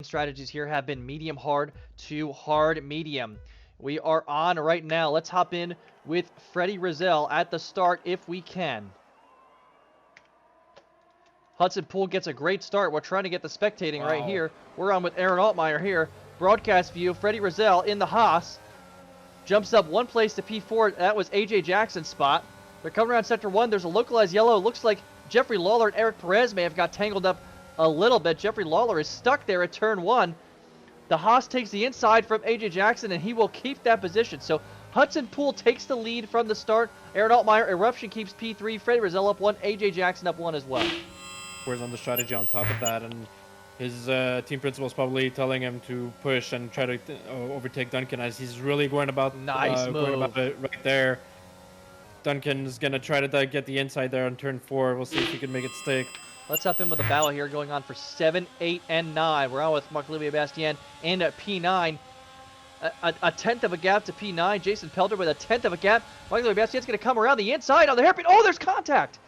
strategies here have been medium hard to hard medium. We are on right now. Let's hop in with Freddie Rizal at the start if we can. Hudson Poole gets a great start. We're trying to get the spectating right here. We're on with Aaron Altmaier here. Broadcast view, Freddie Rizal in the Haas. Jumps up one place to P4. That was AJ Jackson's spot. They're coming around sector 1. There's a localized yellow. It looks like Jeffrey Lawler and Eric Perez may have got tangled up a little bit. Jeffrey Lawler is stuck there at turn 1. The Haas takes the inside from AJ Jackson, and he will keep that position. So Hudson Poole takes the lead from the start. Aaron Altmaier, Eruption keeps P3. Freddie Rizal up 1. AJ Jackson up 1 as well. Whereas on the strategy on top of that, and his team principal is probably telling him to push and try to overtake Duncan as he's really going about it right there. Duncan's going to try to get the inside there on turn 4. We'll see if he can make it stick. Let's hop in with a battle here going on for 7, 8, and 9. We're on with Marc-Olivier Bastien and at P9. A tenth of a gap to P9. Jason Pelter with a tenth of a gap. Marc-Olivier Bastien's going to come around the inside on the hairpin. Oh, there's contact!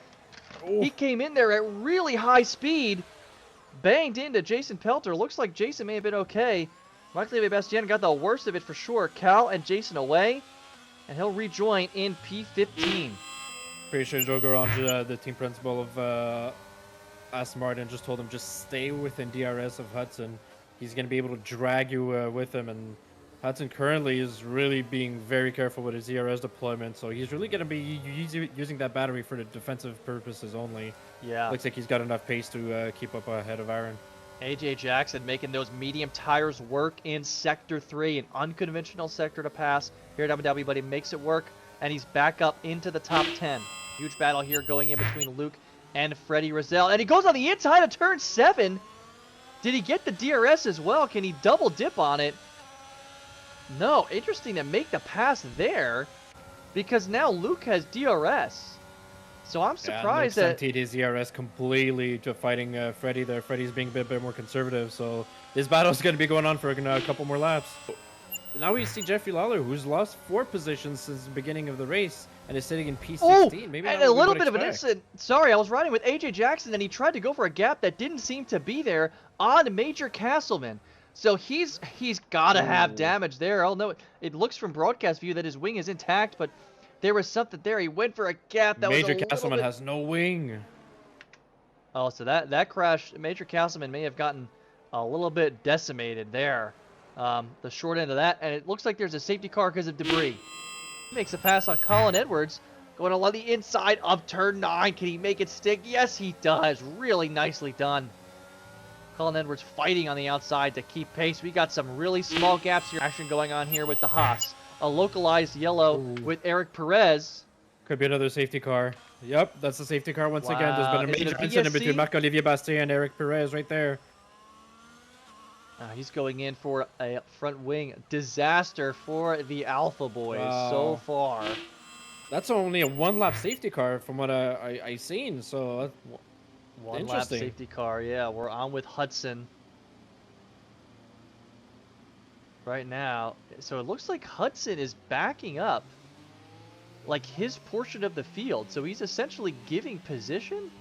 He came in there at really high speed. Banged into Jason Pelter. Looks like Jason may have been okay. Marc-Olivier Bastien got the worst of it for sure. Cal and Jason away. And he'll rejoin in P15. Pretty sure Joe Garange, the team principal of Aston Martin, just told him just stay within DRS of Hudson. He's going to be able to drag you with him. And Hudson currently is really being very careful with his DRS deployment. So he's really going to be using that battery for the defensive purposes only. Yeah. Looks like he's got enough pace to keep up ahead of Aaron. AJ Jackson making those medium tires work in Sector 3, an unconventional sector to pass here at Abu Dhabi, but he makes it work, and he's back up into the top 10. Huge battle here going in between Luke and Freddie Rizal, and he goes on the inside of turn 7. Did he get the DRS as well? Can he double dip on it? No, interesting to make the pass there, because now Luke has DRS. So I'm surprised that emptied his DRS completely to fighting Freddie there. Freddie's being a bit more conservative, so this battle is going to be going on for a couple more laps. Now we see Jeffrey Lawler, who's lost 4 positions since the beginning of the race and is sitting in P16. Oh, maybe and a little bit of an incident. Sorry, I was riding with AJ Jackson, and he tried to go for a gap that didn't seem to be there on Major Castleman. So he's got to have damage there. Oh no, it looks from broadcast view that his wing is intact, but there was something there. He went for a gap that Major Castleman has no wing. Oh, so that crash, Major Castleman may have gotten a little bit decimated there. The short end of that, and it looks like there's a safety car because of debris. He makes a pass on Colin Edwards, going along the inside of turn 9. Can he make it stick? Yes, he does. Really nicely done. Colin Edwards fighting on the outside to keep pace. We got some really small gaps here. Action going on here with the Haas. A localized yellow with Eric Perez. Could be another safety car. Yep, that's the safety car once again. There's been a major incident between Marc-Olivier Bastien and Eric Perez right there. He's going in for a front wing disaster for the Alpha Boys so far. That's only a 1-lap safety car from what I seen, so... One-lap safety car, yeah. We're on with Hudson right now. So it looks like Hudson is backing up like his portion of the field. So he's essentially giving position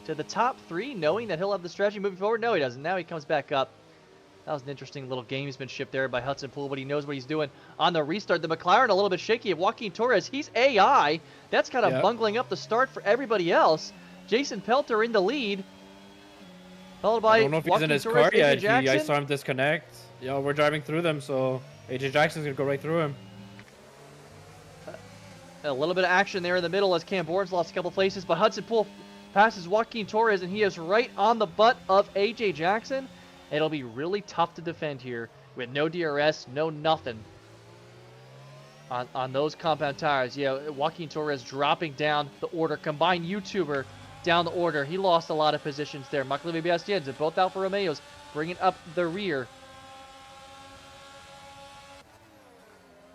to the top 3, knowing that he'll have the strategy moving forward. No, he doesn't. Now he comes back up. That was an interesting little gamesmanship there by Hudson Poole, but he knows what he's doing on the restart. The McLaren a little bit shaky. Joaquin Torres, he's AI. That's kind of bungling up the start for everybody else. Jason Pelter in the lead, followed by I don't know if he's in his car yet. I saw him disconnect. Yeah, we're driving through them, so AJ Jackson's going to go right through him. A little bit of action there in the middle as Cam Bourne's lost a couple places, but Hudson Poole passes Joaquin Torres, and he is right on the butt of AJ Jackson. It'll be really tough to defend here with no DRS, no nothing on those compound tires. Yeah, Joaquin Torres dropping down the order. Combined YouTuber down the order. He lost a lot of positions there. Marc-Olivier Bastiens and both Alfa Romeos bringing up the rear.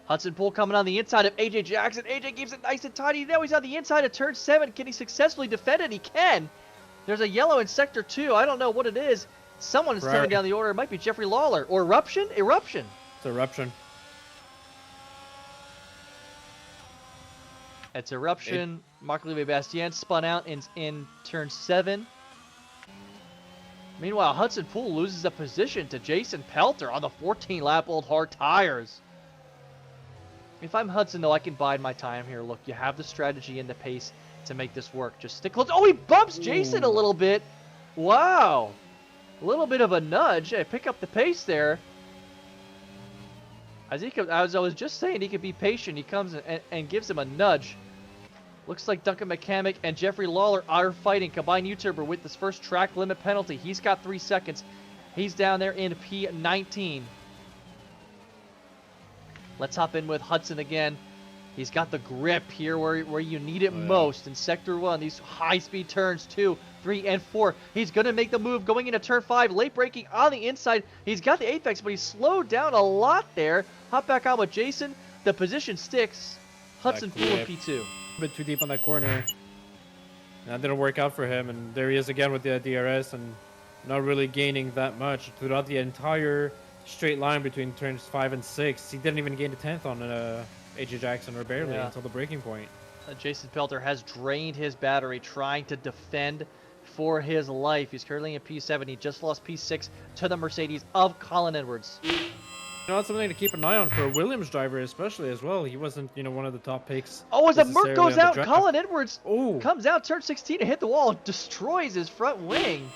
Hudson Poole coming on the inside of AJ Jackson. AJ keeps it nice and tidy. Now he's on the inside of turn 7. Can he successfully defend it? He can. There's a yellow in sector 2. I don't know what it is. Someone is tearing down the order. It might be Jeffrey Lawler. Or Eruption? Eruption. It's Eruption. It's Eruption. Marc-Olivier Bastien spun out in turn 7. Meanwhile, Hudson Poole loses a position to Jason Pelter on the 14-lap Old Hard tires. If I'm Hudson, though, I can bide my time here. Look, you have the strategy and the pace to make this work. Just stick close. Oh, he bumps Jason a little bit. Wow. A little bit of a nudge. Hey, pick up the pace there. As I was just saying, he could be patient. He comes and gives him a nudge. Looks like Duncan McCamick and Jeffrey Lawler are fighting. Combined YouTuber with this first track limit penalty. He's got 3 seconds. He's down there in P19. Let's hop in with Hudson again. He's got the grip here where you need it most in Sector 1. These high-speed turns, 2, 3, and 4. He's going to make the move going into Turn 5. Late braking on the inside. He's got the apex, but he's slowed down a lot there. Hop back on with Jason. The position sticks. Hudson Poole in P2. A bit too deep on that corner. That didn't work out for him, and there he is again with the DRS and not really gaining that much throughout the entire straight line between turns 5 and 6. He didn't even gain a 10th on AJ Jackson, or barely, until the breaking point. Jason Pelter has drained his battery trying to defend for his life. He's currently in P7. He just lost P6 to the Mercedes of Colin Edwards. You know, that's something to keep an eye on for a Williams driver, especially as well. He wasn't, one of the top picks. Oh, as a Merc goes out, Colin Edwards Ooh. comes out turn 16 to hit the wall, destroys his front wing.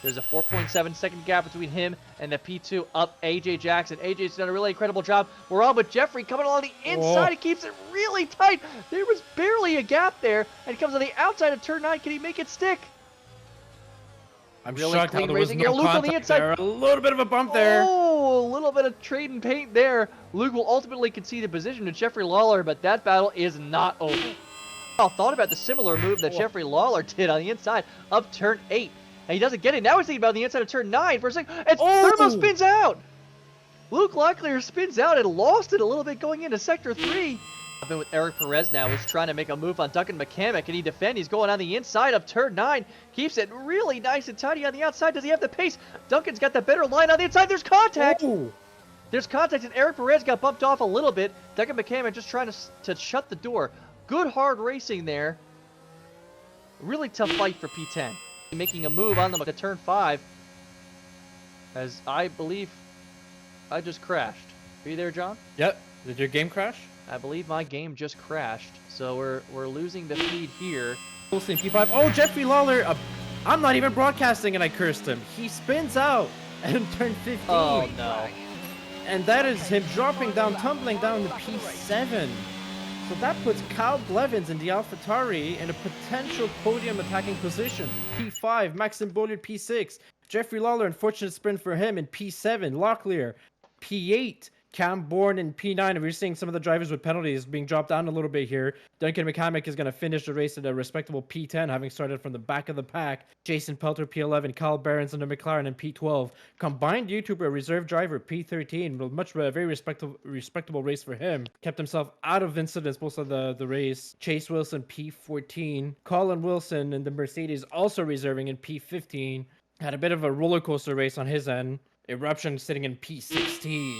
There's a 4.7 second gap between him and the P2 up AJ Jackson. AJ's done a really incredible job. We're on with Jeffrey coming along the inside. He keeps it really tight. There was barely a gap there, and he comes on the outside of turn 9. Can he make it stick? I'm really shocked how there was no Luke on the inside. there. A little bit of a bump there. Oh, a little bit of trade and paint there. Luke will ultimately concede the position to Jeffrey Lawler, but that battle is not over. I thought about the similar move that Jeffrey Lawler did on the inside up turn 8. And he doesn't get it. Now he's thinking about the inside of turn 9 for a second. And Thermo spins out. Luke Locklear spins out and lost it a little bit going into Sector 3. I've been with Eric Perez now. He's trying to make a move on Duncan McCamick. Can he defend? He's going on the inside of turn 9. Keeps it really nice and tidy on the outside. Does he have the pace? Duncan's got the better line on the inside. There's contact. Ooh. There's contact, and Eric Perez got bumped off a little bit. Duncan McCamick just trying to shut the door. Good hard racing there. Really tough fight for P10. Making a move on them to turn 5, as I believe I just crashed. Are you there, John? Yep. Did your game crash? I believe my game just crashed, so we're losing the feed here. Wilson P5. Oh, Jeffrey Lawler. I'm not even broadcasting, and I cursed him. He spins out and turn 15. Oh no! And that is him dropping down, tumbling down to P7. So that puts Kyle Blevins in the AlphaTauri in a potential podium attacking position. P5, Maxim Bolliard P6, Jeffrey Lawler, unfortunate sprint for him in P7, Locklear, P8, Cam Bourne in P9. And we're seeing some of the drivers with penalties being dropped down a little bit here. Duncan McCamick is going to finish the race at a respectable P10, having started from the back of the pack. Jason Pelter P11, Kyle Behrens in the McLaren in P12. Combined YouTuber reserve driver P13, very respectable race for him. Kept himself out of incidents most of the race. Chase Wilson P14, Colin Wilson in the Mercedes also reserving in P15. Had a bit of a roller coaster race on his end. Eruption sitting in P16.